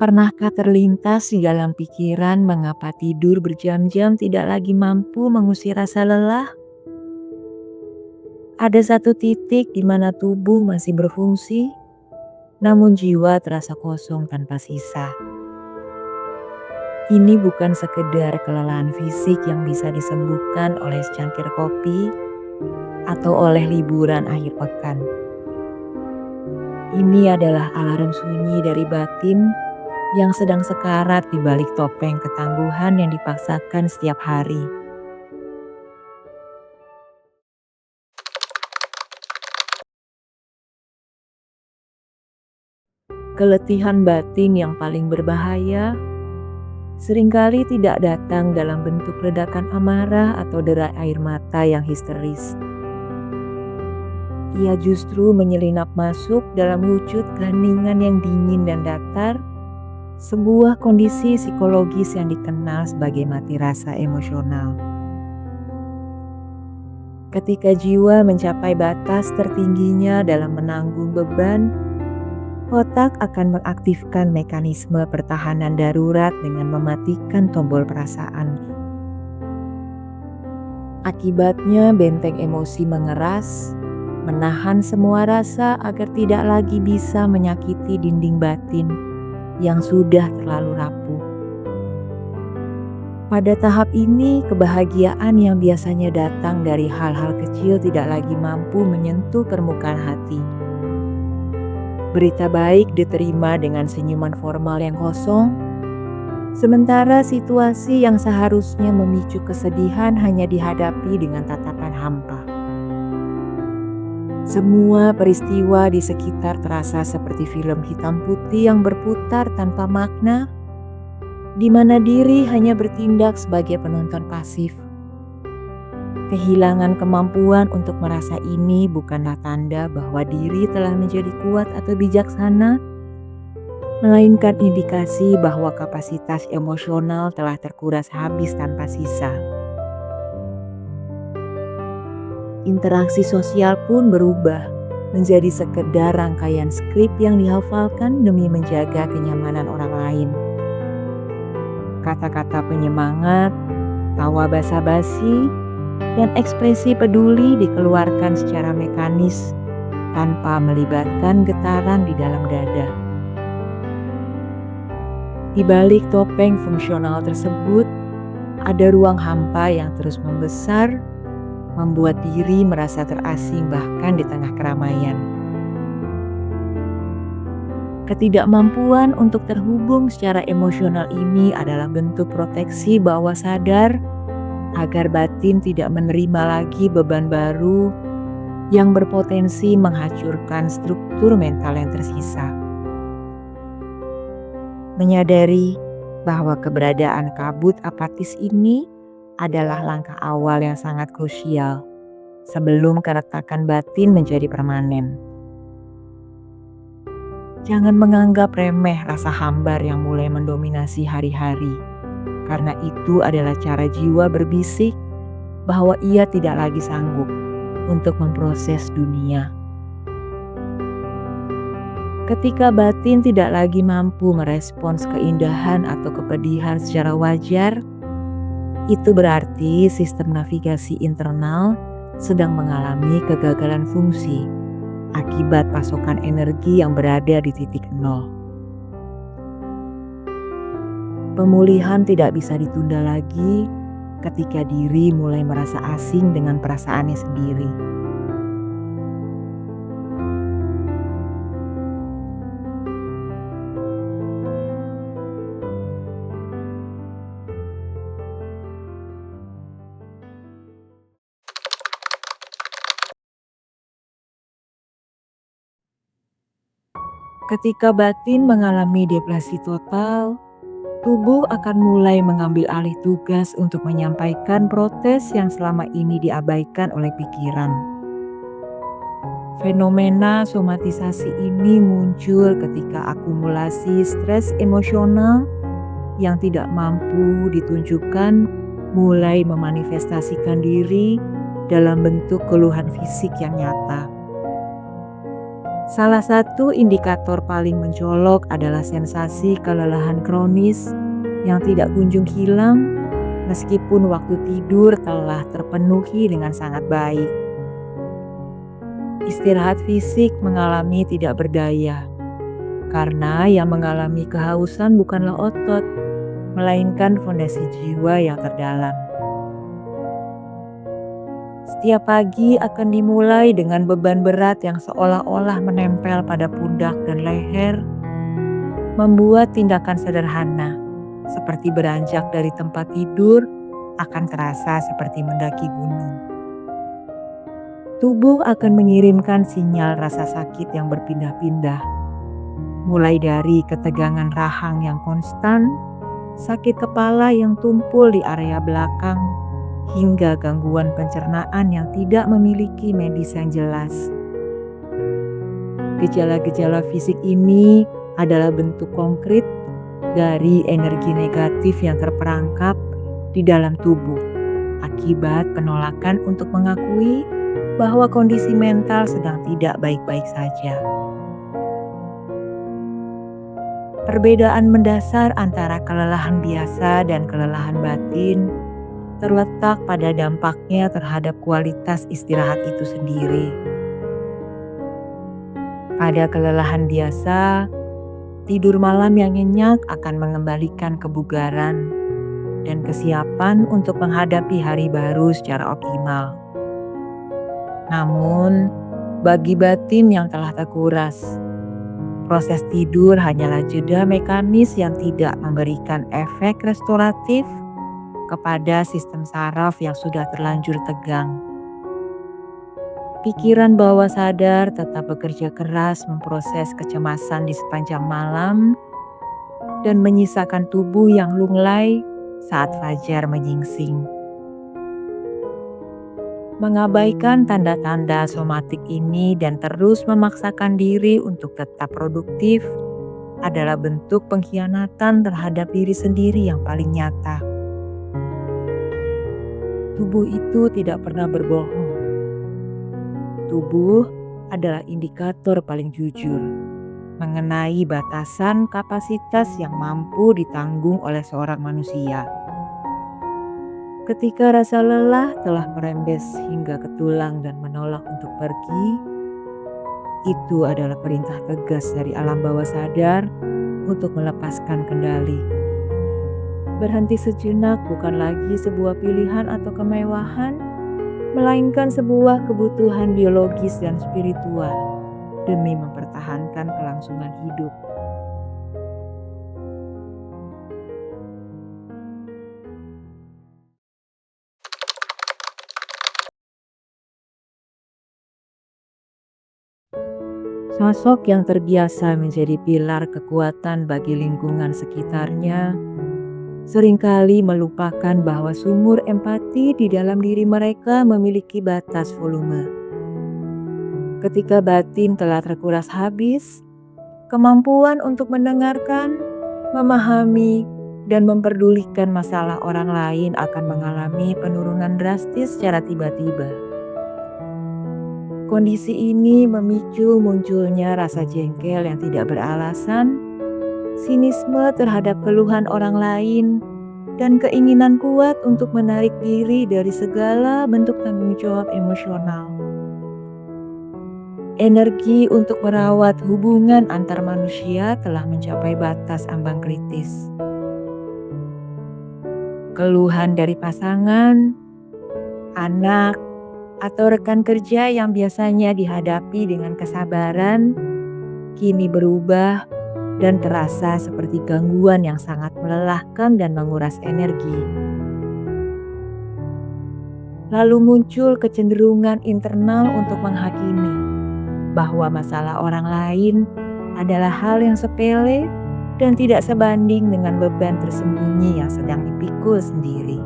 Pernahkah terlintas di dalam pikiran mengapa tidur berjam-jam tidak lagi mampu mengusir rasa lelah? Ada satu titik di mana tubuh masih berfungsi, namun jiwa terasa kosong tanpa sisa. Ini bukan sekedar kelelahan fisik yang bisa disembuhkan oleh secangkir kopi atau oleh liburan akhir pekan. Ini adalah alarm sunyi dari batin yang sedang sekarat di balik topeng ketangguhan yang dipaksakan setiap hari. Keletihan batin yang paling berbahaya seringkali tidak datang dalam bentuk ledakan amarah atau derai air mata yang histeris. Ia justru menyelinap masuk dalam wujud keheningan yang dingin dan datar, sebuah kondisi psikologis yang dikenal sebagai mati rasa emosional. Ketika jiwa mencapai batas tertingginya dalam menanggung beban, otak akan mengaktifkan mekanisme pertahanan darurat dengan mematikan tombol perasaan. Akibatnya benteng emosi mengeras, menahan semua rasa agar tidak lagi bisa menyakiti dinding batin yang sudah terlalu rapuh. Pada tahap ini, kebahagiaan yang biasanya datang dari hal-hal kecil tidak lagi mampu menyentuh permukaan hati. Berita baik diterima dengan senyuman formal yang kosong, sementara situasi yang seharusnya memicu kesedihan hanya dihadapi dengan tatapan hampa. Semua peristiwa di sekitar terasa seperti film hitam putih yang berputar tanpa makna, di mana diri hanya bertindak sebagai penonton pasif. Kehilangan kemampuan untuk merasa ini bukanlah tanda bahwa diri telah menjadi kuat atau bijaksana, melainkan indikasi bahwa kapasitas emosional telah terkuras habis tanpa sisa. Interaksi sosial pun berubah menjadi sekedar rangkaian skrip yang dihafalkan demi menjaga kenyamanan orang lain. Kata-kata penyemangat, tawa basa-basi, dan ekspresi peduli dikeluarkan secara mekanis tanpa melibatkan getaran di dalam dada. Di balik topeng fungsional tersebut, ada ruang hampa yang terus membesar, membuat diri merasa terasing bahkan di tengah keramaian. Ketidakmampuan untuk terhubung secara emosional ini adalah bentuk proteksi bawah sadar agar batin tidak menerima lagi beban baru yang berpotensi menghancurkan struktur mental yang tersisa. Menyadari bahwa keberadaan kabut apatis ini adalah langkah awal yang sangat krusial sebelum keretakan batin menjadi permanen. Jangan menganggap remeh rasa hambar yang mulai mendominasi hari-hari, karena itu adalah cara jiwa berbisik bahwa ia tidak lagi sanggup untuk memproses dunia. Ketika batin tidak lagi mampu merespons keindahan atau kepedihan secara wajar, itu berarti sistem navigasi internal sedang mengalami kegagalan fungsi akibat pasokan energi yang berada di titik nol. Pemulihan tidak bisa ditunda lagi ketika diri mulai merasa asing dengan perasaannya sendiri. Ketika batin mengalami depresi total, tubuh akan mulai mengambil alih tugas untuk menyampaikan protes yang selama ini diabaikan oleh pikiran. Fenomena somatisasi ini muncul ketika akumulasi stres emosional yang tidak mampu ditunjukkan mulai memanifestasikan diri dalam bentuk keluhan fisik yang nyata. Salah satu indikator paling mencolok adalah sensasi kelelahan kronis yang tidak kunjung hilang meskipun waktu tidur telah terpenuhi dengan sangat baik. Istirahat fisik mengalami tidak berdaya, karena yang mengalami kehausan bukanlah otot, melainkan fondasi jiwa yang terdalam. Setiap pagi akan dimulai dengan beban berat yang seolah-olah menempel pada pundak dan leher, membuat tindakan sederhana, seperti beranjak dari tempat tidur, akan terasa seperti mendaki gunung. Tubuh akan mengirimkan sinyal rasa sakit yang berpindah-pindah, mulai dari ketegangan rahang yang konstan, sakit kepala yang tumpul di area belakang, hingga gangguan pencernaan yang tidak memiliki medis yang jelas. Gejala-gejala fisik ini adalah bentuk konkret dari energi negatif yang terperangkap di dalam tubuh akibat penolakan untuk mengakui bahwa kondisi mental sedang tidak baik-baik saja. Perbedaan mendasar antara kelelahan biasa dan kelelahan batin terletak pada dampaknya terhadap kualitas istirahat itu sendiri. Pada kelelahan biasa, tidur malam yang nyenyak akan mengembalikan kebugaran dan kesiapan untuk menghadapi hari baru secara optimal. Namun, bagi batin yang telah terkuras, proses tidur hanyalah jeda mekanis yang tidak memberikan efek restoratif kepada sistem saraf yang sudah terlanjur tegang. Pikiran bawah sadar tetap bekerja keras memproses kecemasan di sepanjang malam dan menyisakan tubuh yang lunglai saat fajar menyingsing. Mengabaikan tanda-tanda somatik ini dan terus memaksakan diri untuk tetap produktif adalah bentuk pengkhianatan terhadap diri sendiri yang paling nyata. Tubuh itu tidak pernah berbohong. Tubuh adalah indikator paling jujur mengenai batasan kapasitas yang mampu ditanggung oleh seorang manusia. Ketika rasa lelah telah merembes hingga ke tulang dan menolak untuk pergi, itu adalah perintah tegas dari alam bawah sadar untuk melepaskan kendali. Berhenti sejenak bukan lagi sebuah pilihan atau kemewahan, melainkan sebuah kebutuhan biologis dan spiritual demi mempertahankan kelangsungan hidup. Sosok yang terbiasa menjadi pilar kekuatan bagi lingkungan sekitarnya seringkali melupakan bahwa sumur empati di dalam diri mereka memiliki batas volume. Ketika batin telah terkuras habis, kemampuan untuk mendengarkan, memahami, dan memperdulikan masalah orang lain akan mengalami penurunan drastis secara tiba-tiba. Kondisi ini memicu munculnya rasa jengkel yang tidak beralasan, sinisme terhadap keluhan orang lain, dan keinginan kuat untuk menarik diri dari segala bentuk tanggung jawab emosional. Energi untuk merawat hubungan antar manusia telah mencapai batas ambang kritis. Keluhan dari pasangan, anak, atau rekan kerja yang biasanya dihadapi dengan kesabaran, kini berubah dan terasa seperti gangguan yang sangat melelahkan dan menguras energi. Lalu muncul kecenderungan internal untuk menghakimi bahwa masalah orang lain adalah hal yang sepele dan tidak sebanding dengan beban tersembunyi yang sedang dipikul sendiri.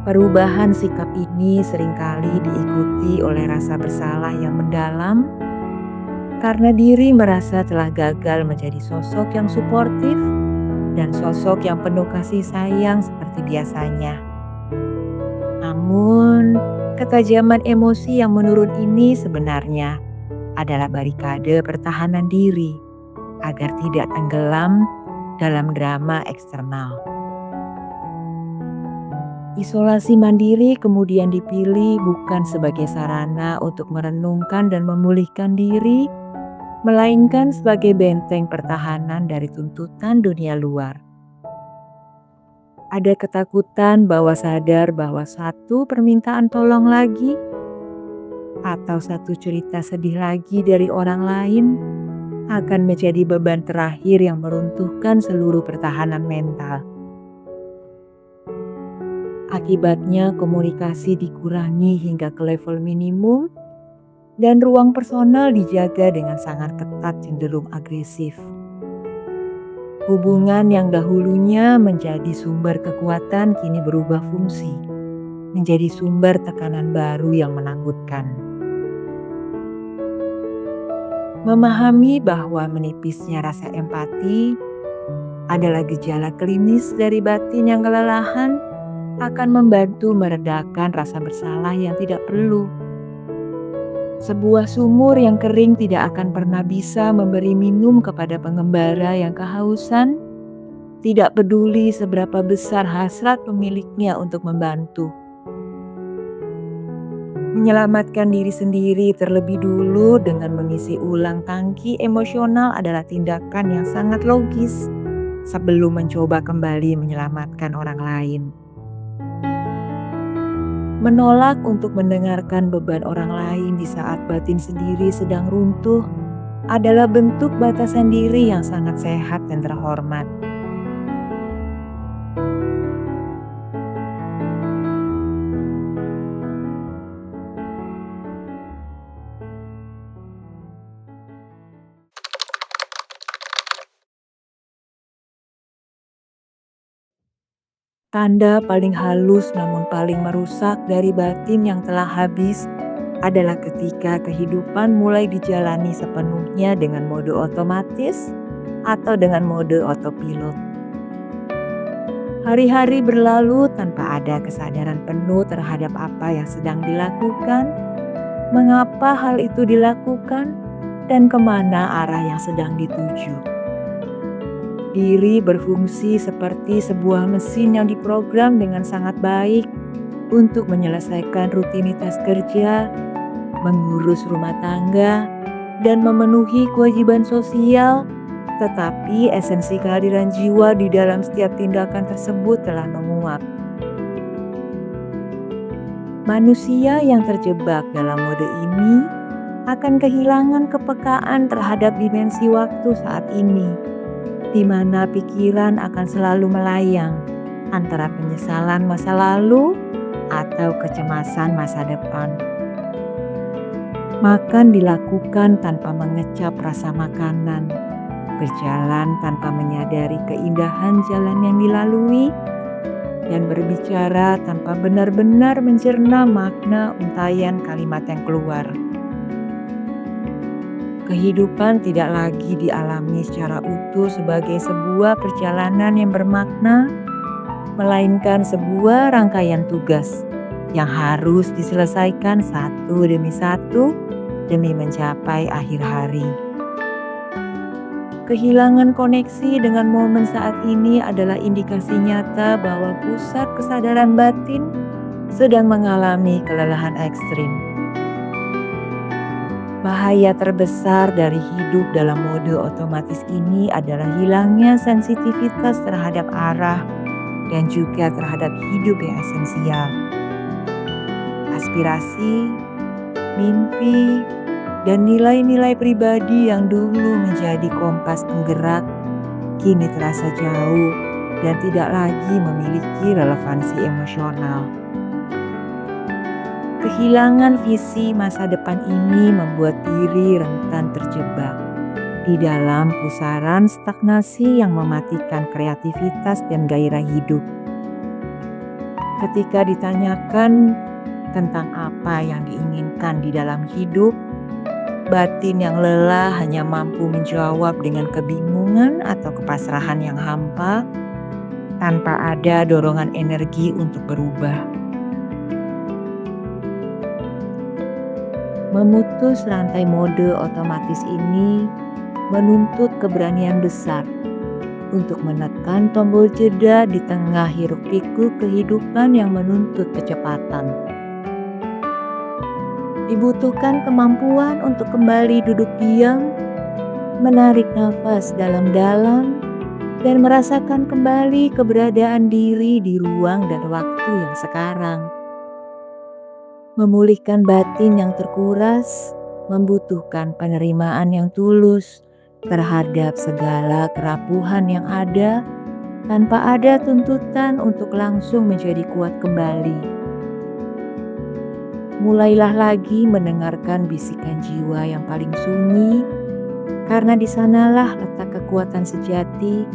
Perubahan sikap ini seringkali diikuti oleh rasa bersalah yang mendalam karena diri merasa telah gagal menjadi sosok yang suportif dan sosok yang penuh kasih sayang seperti biasanya. Namun, ketajaman emosi yang menurun ini sebenarnya adalah barikade pertahanan diri agar tidak tenggelam dalam drama eksternal. Isolasi mandiri kemudian dipilih bukan sebagai sarana untuk merenungkan dan memulihkan diri, melainkan sebagai benteng pertahanan dari tuntutan dunia luar. Ada ketakutan sadar bahwa satu permintaan tolong lagi atau satu cerita sedih lagi dari orang lain akan menjadi beban terakhir yang meruntuhkan seluruh pertahanan mental. Akibatnya komunikasi dikurangi hingga ke level minimum dan ruang personal dijaga dengan sangat ketat cenderung agresif. Hubungan yang dahulunya menjadi sumber kekuatan kini berubah fungsi, menjadi sumber tekanan baru yang menakutkan. Memahami bahwa menipisnya rasa empati adalah gejala klinis dari batin yang kelelahan akan membantu meredakan rasa bersalah yang tidak perlu. Sebuah sumur yang kering tidak akan pernah bisa memberi minum kepada pengembara yang kehausan, tidak peduli seberapa besar hasrat pemiliknya untuk membantu. Menyelamatkan diri sendiri terlebih dulu dengan mengisi ulang tangki emosional adalah tindakan yang sangat logis sebelum mencoba kembali menyelamatkan orang lain. Menolak untuk mendengarkan beban orang lain di saat batin sendiri sedang runtuh adalah bentuk batasan diri yang sangat sehat dan terhormat. Tanda paling halus namun paling merusak dari batin yang telah habis adalah ketika kehidupan mulai dijalani sepenuhnya dengan mode otomatis atau dengan mode autopilot. Hari-hari berlalu tanpa ada kesadaran penuh terhadap apa yang sedang dilakukan, mengapa hal itu dilakukan, dan kemana arah yang sedang dituju. Diri berfungsi seperti sebuah mesin yang diprogram dengan sangat baik untuk menyelesaikan rutinitas kerja, mengurus rumah tangga, dan memenuhi kewajiban sosial, tetapi esensi kehadiran jiwa di dalam setiap tindakan tersebut telah menguap. Manusia yang terjebak dalam mode ini akan kehilangan kepekaan terhadap dimensi waktu saat ini, di mana pikiran akan selalu melayang antara penyesalan masa lalu atau kecemasan masa depan. Makan dilakukan tanpa mengecap rasa makanan, berjalan tanpa menyadari keindahan jalan yang dilalui, dan berbicara tanpa benar-benar mencerna makna untayan kalimat yang keluar. Kehidupan tidak lagi dialami secara utuh sebagai sebuah perjalanan yang bermakna, melainkan sebuah rangkaian tugas yang harus diselesaikan satu demi satu demi mencapai akhir hari. Kehilangan koneksi dengan momen saat ini adalah indikasi nyata bahwa pusat kesadaran batin sedang mengalami kelelahan ekstrim. Bahaya terbesar dari hidup dalam mode otomatis ini adalah hilangnya sensitivitas terhadap arah dan juga terhadap hidup yang esensial. Aspirasi, mimpi, dan nilai-nilai pribadi yang dulu menjadi kompas penggerak kini terasa jauh dan tidak lagi memiliki relevansi emosional. Kehilangan visi masa depan ini membuat diri rentan terjebak di dalam pusaran stagnasi yang mematikan kreativitas dan gairah hidup. Ketika ditanyakan tentang apa yang diinginkan di dalam hidup, batin yang lelah hanya mampu menjawab dengan kebingungan atau kepasrahan yang hampa tanpa ada dorongan energi untuk berubah. Memutus rantai mode otomatis ini menuntut keberanian besar untuk menekan tombol jeda di tengah hiruk-pikuk kehidupan yang menuntut kecepatan. Dibutuhkan kemampuan untuk kembali duduk diam, menarik nafas dalam-dalam, dan merasakan kembali keberadaan diri di ruang dan waktu yang sekarang. Memulihkan batin yang terkuras membutuhkan penerimaan yang tulus terhadap segala kerapuhan yang ada, tanpa ada tuntutan untuk langsung menjadi kuat kembali. Mulailah lagi mendengarkan bisikan jiwa yang paling sunyi, karena di sanalah letak kekuatan sejati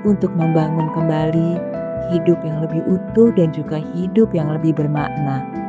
untuk membangun kembali hidup yang lebih utuh dan juga hidup yang lebih bermakna.